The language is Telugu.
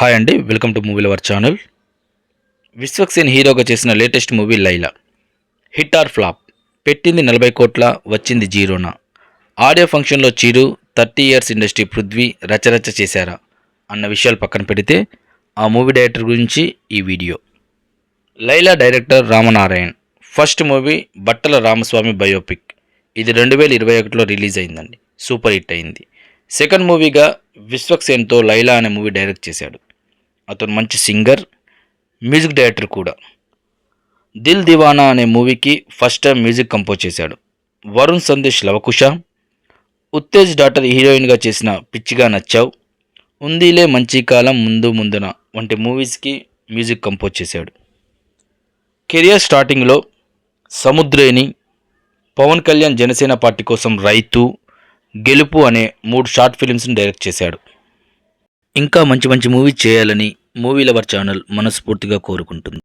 హాయ్ అండి, welcome to movie lover channel. Vishwak Sen హీరోగా చేసిన latest movie Laila. Hit or flop? పెట్టింది 40 కోట్ల, వచ్చింది జీరోనా? ఆడియో ఫంక్షన్లో చిరు, 30 ఇయర్స్ ఇండస్ట్రీ పృథ్వీ రచరచ చేశారా అన్న విషయాలు పక్కన పెడితే ఆ మూవీ డైరెక్టర్ గురించి ఈ video. Laila director Ramnarayan. First movie Battala Ramaswamy biopic. ఇది 2021లో రిలీజ్ అయిందండి. సూపర్ హిట్ అయింది. సెకండ్ మూవీగా విశ్వక్ సేన్తో లైలా అనే మూవీ డైరెక్ట్ చేశాడు. అతను మంచి సింగర్, మ్యూజిక్ డైరెక్టర్ కూడా. దిల్ దివానా అనే మూవీకి ఫస్ట్ టైం మ్యూజిక్ కంపోజ్ చేశాడు. వరుణ్ సందేశ్ లవకుశ, ఉత్తేజ్ డాటర్ హీరోయిన్గా చేసిన పిచ్చిగా నచ్చావు, ఉందిలే మంచి కాలం ముందు ముందున వంటి మూవీస్కి మ్యూజిక్ కంపోజ్ చేశాడు. కెరియర్ స్టార్టింగ్లో సముద్రేని, పవన్ కళ్యాణ్ జనసేన పార్టీ కోసం రైతు, గెలుపు అనే 3 షార్ట్ ఫిలిమ్స్ని డైరెక్ట్ చేశాడు. ఇంకా మంచి మంచి మూవీ చేయాలని మూవీ లవర్ ఛానల్ మనస్ఫూర్తిగా కోరుకుంటుంది.